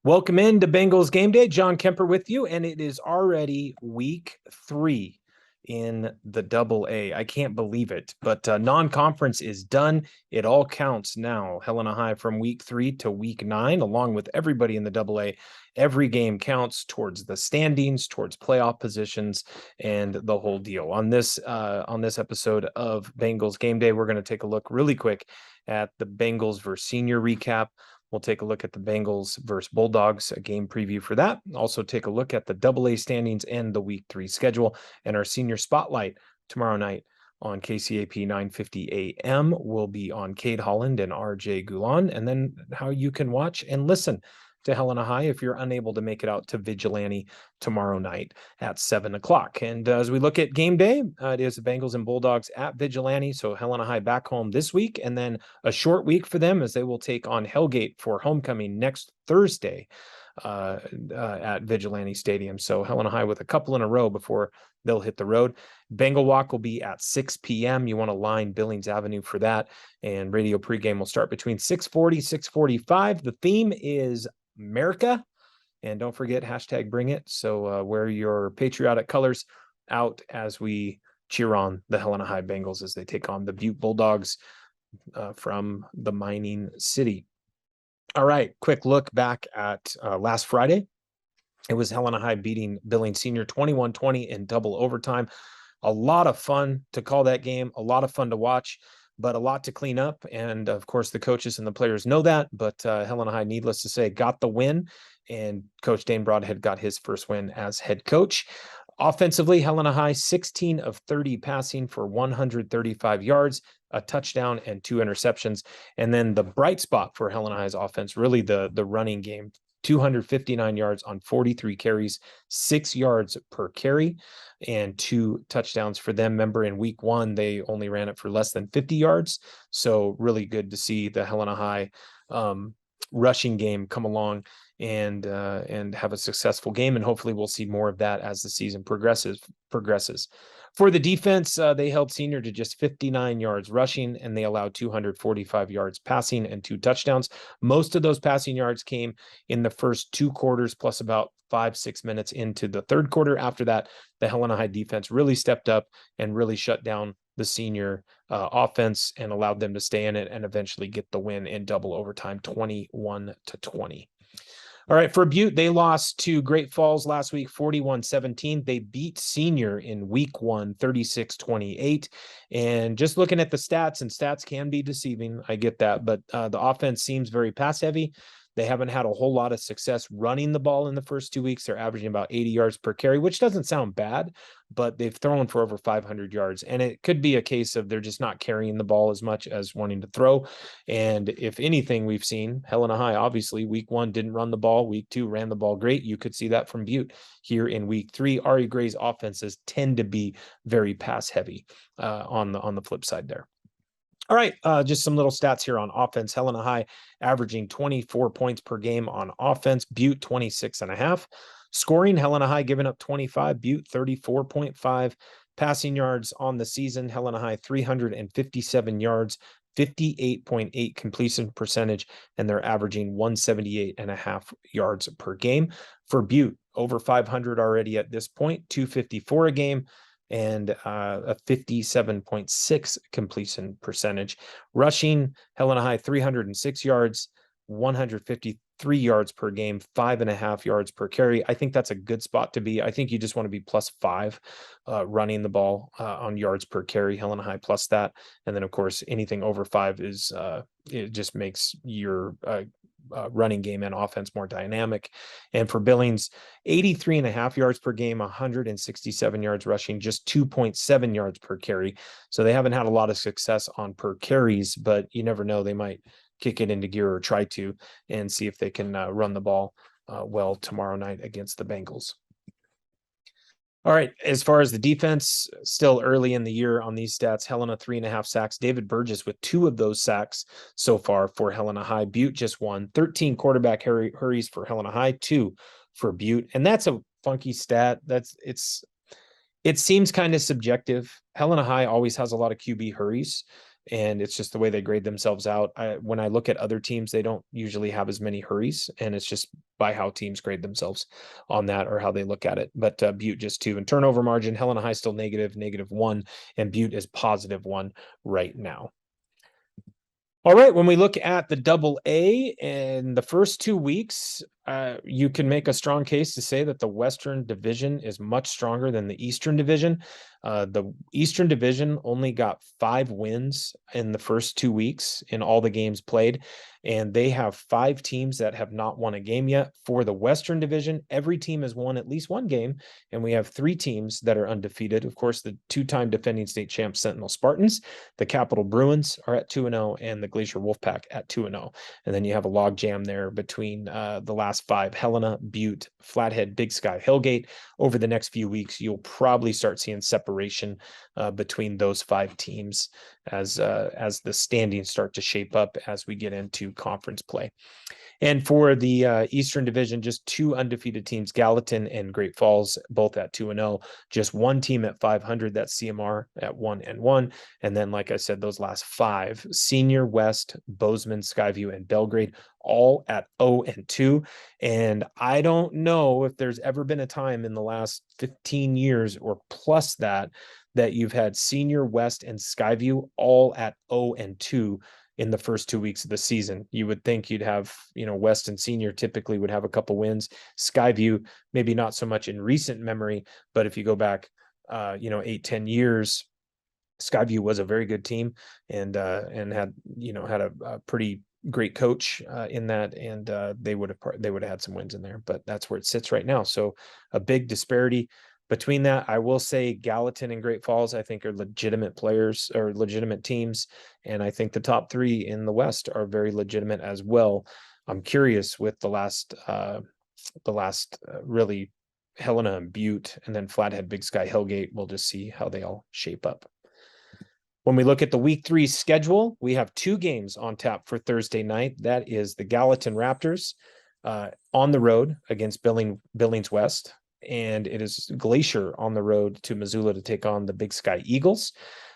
Welcome into Bengals Game Day. John Kemper with you, and it is already week 3 in the Double A. I can't believe it, but non-conference is done. It all counts now. Helena High from week 3 to week 9, along with everybody in the Double A. Every game counts towards the standings, towards playoff positions, and the whole deal. On this episode of Bengals Game Day, we're going to take a look really quick at the Bengals versus Senior recap. We'll take a look at the Bengals versus Bulldogs, a game preview for that. Also take a look at the Double-A standings and the Week 3 schedule and our senior spotlight tomorrow night on KCAP 950 AM will be on Cade Holland and RJ Gulan, and then how you can watch and listen to Helena High if you're unable to make it out to Vigilante tomorrow night at 7 o'clock. And as we look at game day, it is the Bengals and Bulldogs at Vigilante. So Helena High back home this week, and then a short week for them as they will take on Hellgate for homecoming next Thursday at Vigilante Stadium. So Helena High with a couple in a row before they'll hit the road. Bengal Walk will be at 6 p.m. You want to line Billings Avenue for that. And radio pregame will start between 6:40, 6:45. The theme is America. And don't forget, hashtag bring it. So wear your patriotic colors out as we cheer on the Helena High Bengals as they take on the Butte Bulldogs from the mining city. All right, quick look back at last Friday. It was Helena High beating Billings Senior 21-20 in double overtime. A lot of fun to call that game, a lot of fun to watch, but a lot to clean up. And of course, the coaches and the players know that. But Helena High, needless to say, got the win. And Coach Dane Broadhead got his first win as head coach. Offensively, Helena High, 16 of 30 passing for 135 yards, a touchdown, and 2 interceptions. And then the bright spot for Helena High's offense, really the running game, 259 yards on 43 carries, 6 yards per carry, and 2 touchdowns for them. Remember, in week 1, they only ran it for less than 50 yards. So really good to see the Helena High rushing game come along and have a successful game. And hopefully we'll see more of that as the season progresses. For the defense, they held Senior to just 59 yards rushing, and they allowed 245 yards passing and 2 touchdowns. Most of those passing yards came in the first 2 quarters, plus about 5-6 minutes into the third quarter. After that, the Helena High defense really stepped up and really shut down the Senior offense and allowed them to stay in it and eventually get the win in double overtime, 21-20. All right, for Butte, they lost to Great Falls last week, 41-17. They beat Senior in week 1, 36-28. And just looking at the stats, and stats can be deceiving, I get that, but the offense seems very pass heavy. They haven't had a whole lot of success running the ball in the first 2 weeks. They're averaging about 80 yards per carry, which doesn't sound bad, but they've thrown for over 500 yards. And it could be a case of they're just not carrying the ball as much as wanting to throw. And if anything, we've seen Helena High, obviously, week 1 didn't run the ball. Week 2 ran the ball great. You could see that from Butte here in week 3. Ari Gray's offenses tend to be very pass heavy on the flip side there. All right, just some little stats here on offense. Helena High averaging 24 points per game on offense. Butte 26.5. Scoring, Helena High giving up 25. Butte 34.5. Passing yards on the season, Helena High 357 yards, 58.8 completion percentage, and they're averaging 178.5 yards per game. For Butte, over 500 already at this point, 254 a game, and a 57.6 completion percentage. Rushing, Helena High 306 yards, 153 yards per game, 5.5 yards per carry. I think that's a good spot to be. I think you just want to be +5 running the ball on yards per carry. Helena High plus that. And then, of course, anything over 5 is it just makes your running game and offense more dynamic. And for Billings, 83.5 yards per game, 167 yards rushing, just 2.7 yards per carry. So they haven't had a lot of success on per carries, but you never know. They might kick it into gear or try to and see if they can run the ball well tomorrow night against the Bengals. All right, as far as the defense, still early in the year on these stats, Helena 3.5 sacks. David Burgess with 2 of those sacks so far for Helena High. Butte just 1. 13 quarterback hurries for Helena High, 2 for Butte. And that's a funky stat. It seems kind of subjective. Helena High always has a lot of QB hurries, and it's just the way they grade themselves out. When I look at other teams, they don't usually have as many hurries, and it's just by how teams grade themselves on that or how they look at it. But Butte just 2. And turnover margin, Helena High still -1, and Butte is +1 right now. All right, when we look at the double A in the first 2 weeks, you can make a strong case to say that the Western Division is much stronger than the Eastern Division. The Eastern Division only got 5 wins in the first 2 weeks in all the games played, and they have 5 teams that have not won a game yet. For the Western Division, every team has won at least one game, and we have 3 teams that are undefeated. Of course, the 2-time defending state champs Sentinel Spartans, the Capital Bruins are at 2-0, and the Glacier Wolfpack at 2-0. And then you have a log jam there between the last 5: Helena, Butte, Flathead, Big Sky, Hillgate. Over the next few weeks, you'll probably start seeing separation between those 5 teams as the standings start to shape up as we get into conference play. And for the Eastern Division, just 2 undefeated teams, Gallatin and Great Falls, both at 2-0. Just 1 team at 500, that's CMR at 1-1. And then, like I said, those last 5, Senior, West, Bozeman, Skyview, and Belgrade, all at 0-2. And I don't know if there's ever been a time in the last 15 years or plus that you've had Senior, West, and Skyview all at 0-2 in the first 2 weeks of the season. You would think you'd have, West and Senior typically would have a couple wins. Skyview, maybe not so much in recent memory, but if you go back, 8-10 years, Skyview was a very good team and had a pretty great coach in that, and they would have had some wins in there, but that's where it sits right now. So a big disparity between that. I will say Gallatin and Great Falls, I think, are legitimate players or legitimate teams. And I think the top 3 in the West are very legitimate as well. I'm curious with the last really Helena and Butte, and then Flathead, Big Sky, Hillgate. We'll just see how they all shape up. When we look at the week 3 schedule, we have 2 games on tap for Thursday night. That is the Gallatin Raptors on the road against Billings West. And it is Glacier on the road to Missoula to take on the Big Sky Eagles.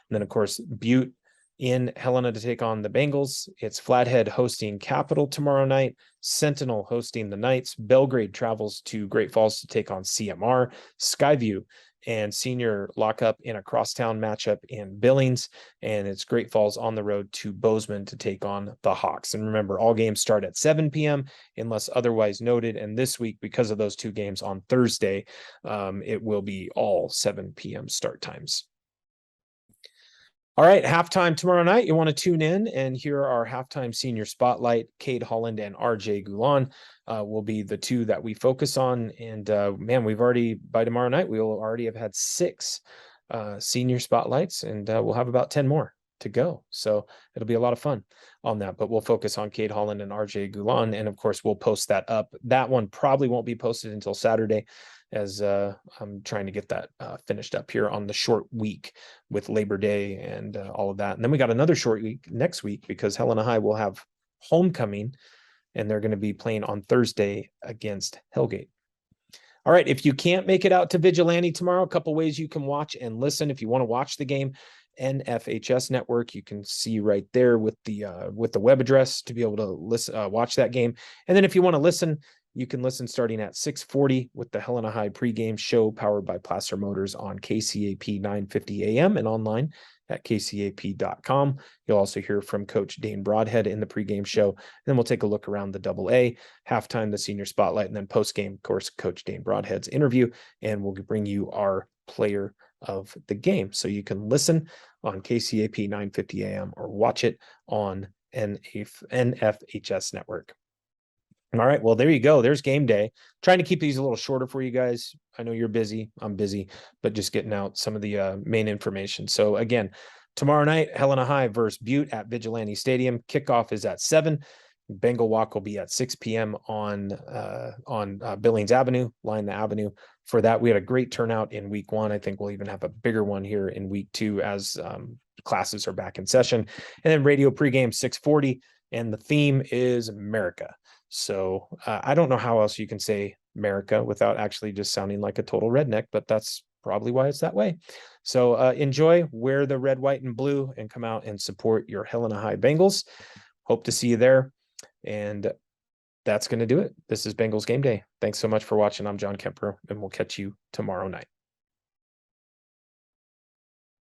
And then, of course, Butte in Helena to take on the Bengals. It's Flathead hosting Capital tomorrow night, Sentinel hosting the Knights. Belgrade travels to Great Falls to take on CMR. Skyview and Senior lock up in a crosstown matchup in Billings, and it's Great Falls on the road to Bozeman to take on the Hawks. And remember, all games start at 7 p.m. unless otherwise noted. And this week, because of those 2 games on Thursday, it will be all 7 p.m. start times. All right, halftime tomorrow night. You want to tune in and hear our halftime senior spotlight. Cade Holland and RJ Goulon will be the 2 that we focus on. And man, by tomorrow night, we will already have had 6 senior spotlights, and we'll have about 10 more to go. So it'll be a lot of fun on that, but we'll focus on Cade Holland and RJ Goulon. And of course, we'll post that up. That one probably won't be posted until Saturday, as I'm trying to get that finished up here on the short week with Labor Day and all of that. And then we got another short week next week because Helena High will have homecoming, and they're going to be playing on Thursday against Hillgate. All right, if you can't make it out to Vigilante tomorrow, a couple ways you can watch and listen. If you want to watch the game, NFHS Network, you can see right there with the web address to be able to listen, watch that game. And then if you want to listen, you can listen starting at 6:40 with the Helena High pregame show powered by Placer Motors on KCAP 950 AM and online at kcap.com. You'll also hear from Coach Dane Broadhead in the pregame show. And then we'll take a look around the double A, halftime, the senior spotlight, and then postgame, of course, Coach Dane Broadhead's interview. And we'll bring you our player of the game. So you can listen on KCAP 950 AM or watch it on NFHS Network. All right, well, there you go. There's game day. Trying to keep these a little shorter for you guys. I know you're busy. I'm busy, but just getting out some of the main information. So again, tomorrow night, Helena High versus Butte at Vigilante Stadium. Kickoff is at 7. Bengal Walk will be at 6 p.m. on Billings Avenue, line the avenue. For that, we had a great turnout in week 1. I think we'll even have a bigger one here in week 2 as classes are back in session. And then radio pregame 6:40, and the theme is America. So I don't know how else you can say America without actually just sounding like a total redneck, but that's probably why it's that way. So enjoy, wear the red, white, and blue, and come out and support your Helena High Bengals. Hope to see you there. And That's going to do it. This is Bengals Game Day. Thanks so much for watching. I'm John Kemper, and we'll catch you tomorrow night.